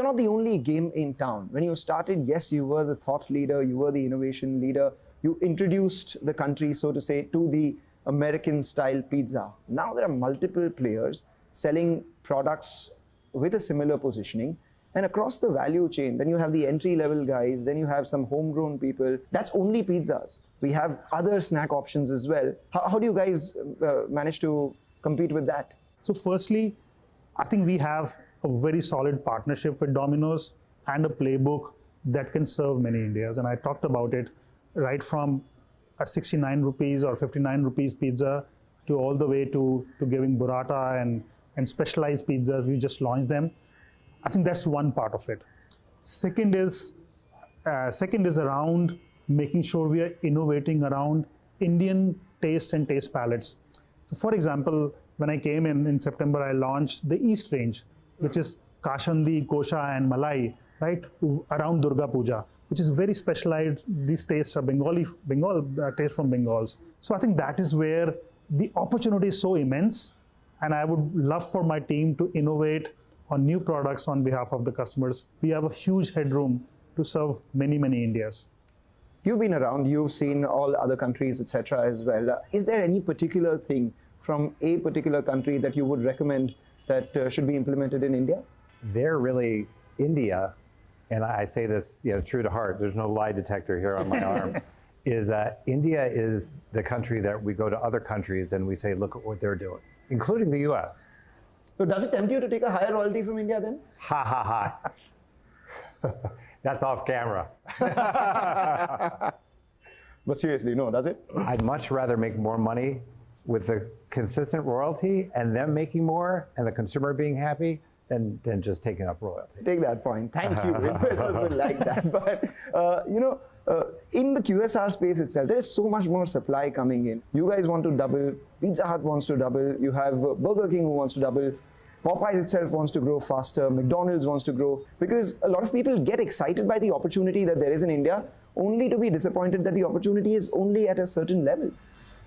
not the only game in town. When you started, yes, you were the thought leader, you were the innovation leader. You introduced the country, so to say, to the American-style pizza. Now there are multiple players selling products with a similar positioning. And across the value chain, then you have the entry-level guys, then you have some homegrown people. That's only pizzas. We have other snack options as well. How do you guys manage to compete with that? So firstly, I think we have a very solid partnership with Domino's and a playbook that can serve many Indias. And I talked about it right from a 69 rupees or 59 rupees pizza to all the way to giving burrata and specialized pizzas. We just launched them. I think that's one part of it. Second is around making sure we are innovating around Indian tastes and taste palettes. So for example, when I came in September, I launched the East range, which is Kashandi, Kosha and Malai, right, around Durga Puja, which is very specialized. These tastes are Bengal taste from Bengals. So I think that is where the opportunity is so immense. And I would love for my team to innovate on new products on behalf of the customers. We have a huge headroom to serve many, many Indias. You've been around, you've seen all other countries, etc. as well. Is there any particular thing from a particular country that you would recommend that should be implemented in India? They're really India, and I say this true to heart, there's no lie detector here on my arm, is India is the country that we go to other countries and we say, look at what they're doing, including the US. So does it tempt you to take a higher royalty from India then? Ha ha ha. That's off camera. But seriously, no, does it? I'd much rather make more money with the consistent royalty and them making more and the consumer being happy than just taking up royalty. Take that point. Thank you. Investors will like that. But, in the QSR space itself, there is so much more supply coming in. You guys want to double. Pizza Hut wants to double. You have Burger King who wants to double. Popeyes itself wants to grow faster. McDonald's wants to grow. Because a lot of people get excited by the opportunity that there is in India, only to be disappointed that the opportunity is only at a certain level.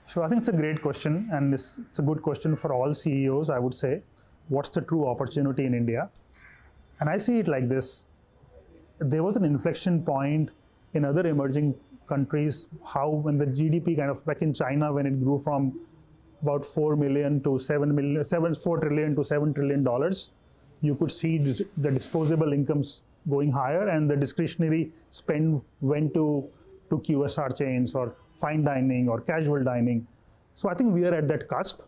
So I think it's a great question, and it's a good question for all CEOs, I would say. What's the true opportunity in India? And I see it like this. There was an inflection point in other emerging countries, how when the GDP kind of, like in China, when it grew from about 4 trillion to $7 trillion, you could see the disposable incomes going higher and the discretionary spend went to QSR chains or fine dining or casual dining. So I think we are at that cusp.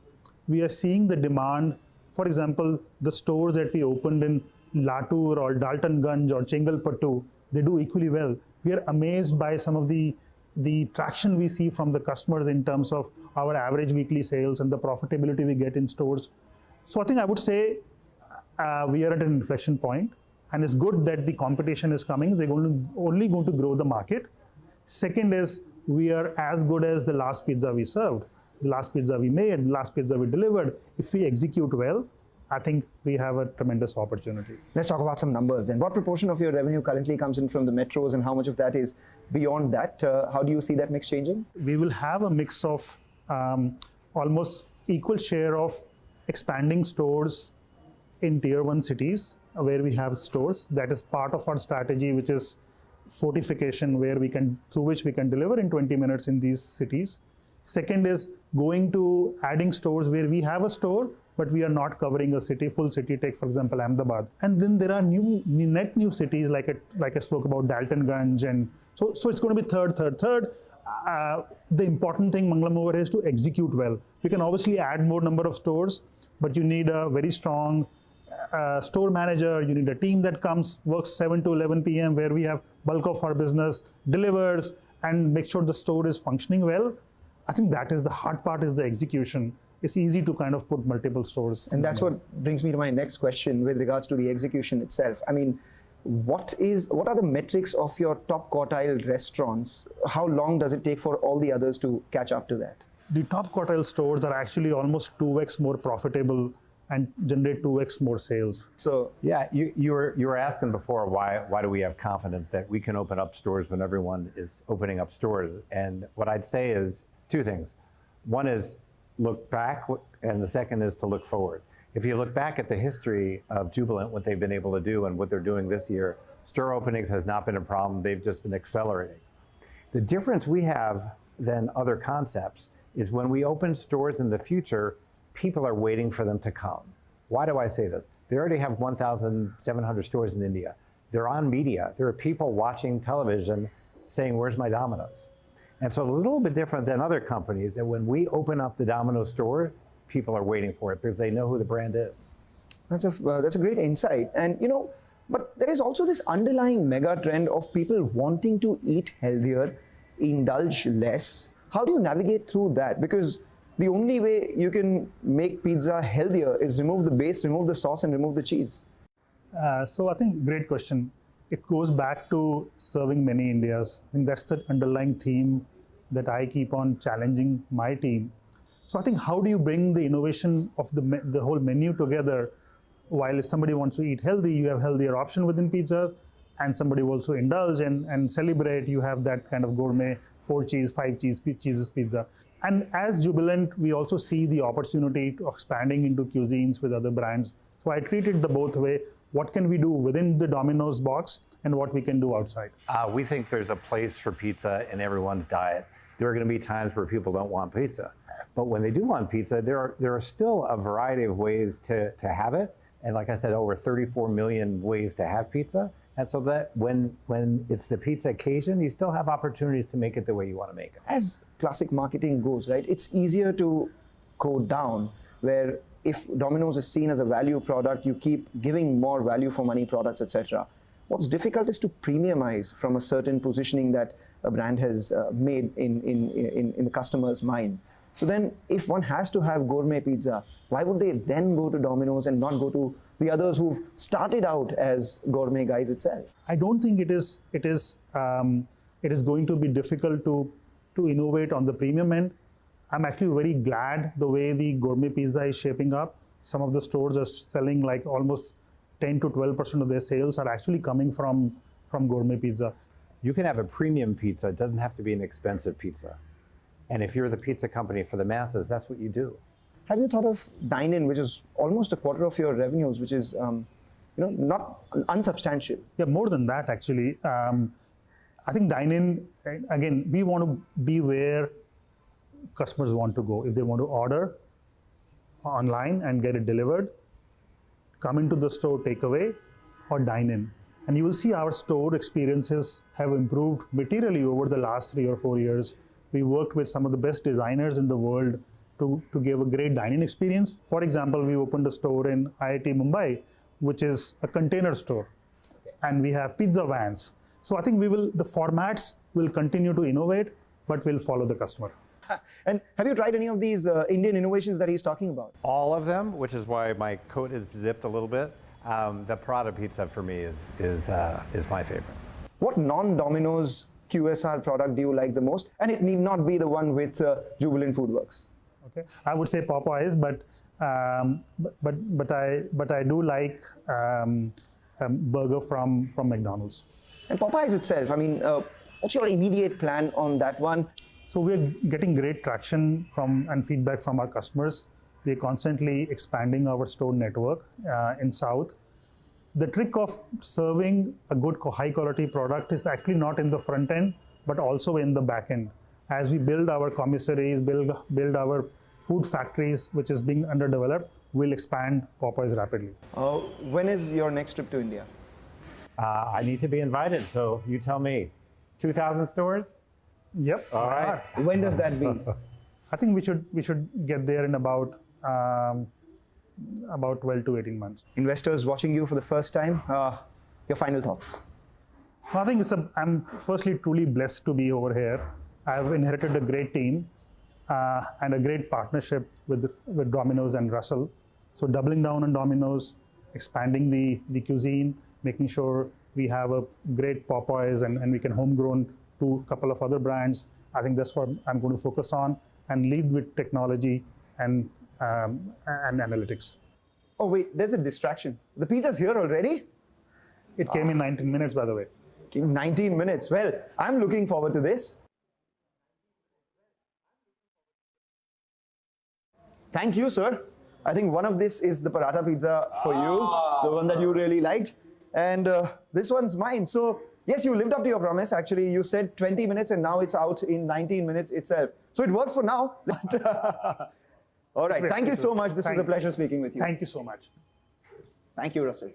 We are seeing the demand. For example, the stores that we opened in Latur or Daltonganj or Chengalpattu, they do equally well. We are amazed by some of the traction we see from the customers in terms of our average weekly sales and the profitability we get in stores. So I think I would say we are at an inflection point, and it's good that the competition is coming. They're only going to grow the market. Second is we are as good as the last pizza we served, the last pizza we made, the last pizza we delivered. If we execute well, I think we have a tremendous opportunity. Let's talk about some numbers then. What proportion of your revenue currently comes in from the metros and how much of that is beyond that? How do you see that mix changing? We will have a mix of almost equal share of expanding stores in tier 1 cities where we have stores. That is part of our strategy, which is fortification, through which we can deliver in 20 minutes in these cities. Second is going to adding stores where we have a store, but we are not covering a city, full city. Take, for example, Ahmedabad. And then there are net new cities like I spoke about, Daltonganj. And so it's going to be third. The important thing, Mangalam, over here is to execute well. You can obviously add more number of stores, but you need a very strong store manager. You need a team that works 7 to 11 p.m. where we have bulk of our business, delivers, and make sure the store is functioning well. I think that is the hard part, is the execution. It's easy to kind of put multiple stores. And that's what brings me to my next question with regards to the execution itself. I mean, what are the metrics of your top quartile restaurants? How long does it take for all the others to catch up to that? The top quartile stores are actually almost 2x more profitable and generate 2x more sales. So yeah, you were asking before why do we have confidence that we can open up stores when everyone is opening up stores? And what I'd say is two things. One is look back, and the second is to look forward. If you look back at the history of Jubilant, what they've been able to do and what they're doing this year, store openings has not been a problem. They've just been accelerating. The difference we have than other concepts is when we open stores in the future, people are waiting for them to come. Why do I say this? They already have 1,700 stores in India. They're on media. There are people watching television saying, where's my Domino's? And so a little bit different than other companies, that when we open up the Domino store, people are waiting for it because they know who the brand is. That's a great insight. And but there is also this underlying mega trend of people wanting to eat healthier, indulge less. How do you navigate through that? Because the only way you can make pizza healthier is remove the base, remove the sauce, and remove the cheese. So I think great question. It goes back to serving many Indias. I think that's the underlying theme that I keep on challenging my team. So I think how do you bring the innovation of the whole menu together, while if somebody wants to eat healthy, you have healthier option within pizza, and somebody wants to indulge and celebrate, you have that kind of gourmet 4 cheese, 5 cheeses pizza. And as Jubilant, we also see the opportunity of expanding into cuisines with other brands. So I treat it the both way. What can we do within the Domino's box and what we can do outside? We think there's a place for pizza in everyone's diet. There are going to be times where people don't want pizza. But when they do want pizza, there are still a variety of ways to have it. And like I said, over 34 million ways to have pizza. And so that when it's the pizza occasion, you still have opportunities to make it the way you want to make it. As classic marketing goes, right, it's easier to go down, where if Domino's is seen as a value product, you keep giving more value for money products, etc. What's difficult is to premiumize from a certain positioning that a brand has made in the customer's mind. So then, if one has to have gourmet pizza, why would they then go to Domino's and not go to the others who've started out as gourmet guys itself? I don't think it is going to be difficult to innovate on the premium end. I'm actually very glad the way the gourmet pizza is shaping up. Some of the stores are selling like almost 10 to 12% of their sales are actually coming from gourmet pizza. You can have a premium pizza. It doesn't have to be an expensive pizza. And if you're the pizza company for the masses, that's what you do. Have you thought of dine-in, which is almost a quarter of your revenues, which is not unsubstantial? Yeah, more than that actually. I think dine-in, again, we want to be where customers want to go. If they want to order online and get it delivered, come into the store, take away, or dine in. And you will see our store experiences have improved materially over the last 3 or 4 years. We worked with some of the best designers in the world to give a great dining experience. For example, we opened a store in IIT Mumbai, which is a container store. And we have pizza vans. So I think the formats will continue to innovate, but will follow the customer. And have you tried any of these Indian innovations that he's talking about? All of them, which is why my coat is zipped a little bit. The Prada pizza for me is my favorite. What non-Domino's QSR product do you like the most? And it need not be the one with Jubilant Foodworks. Okay, I would say Popeyes, but I do like burger from McDonald's. And Popeyes itself, I mean, what's your immediate plan on that one? So we're getting great traction and feedback from our customers. We're constantly expanding our store network in South. The trick of serving a good high quality product is actually not in the front end, but also in the back end. As we build our commissaries, build our food factories, which is being underdeveloped, we'll expand Popeyes rapidly. When is your next trip to India? I need to be invited, so you tell me. 2,000 stores? Yep. All right. When does that be? I think we should get there in about 12 to 18 months. Investors watching you for the first time, your final thoughts? I think I'm firstly truly blessed to be over here. I've inherited a great team and a great partnership with Domino's and Russell. So doubling down on Domino's, expanding the cuisine, making sure we have a great Popeyes and we can homegrown to a couple of other brands. I think that's what I'm going to focus on and lead with technology and analytics. Oh wait, there's a distraction. The pizza's here already? It came in 19 minutes, by the way. 19 minutes. Well, I'm looking forward to this. Thank you, sir. I think one of this is the paratha pizza for you, the one that you really liked. And this one's mine. So yes, you lived up to your promise. Actually, you said 20 minutes and now it's out in 19 minutes itself. So it works for now. All right. Thank you so much. This was a pleasure speaking with you. Thank you so much. Thank you, Russell.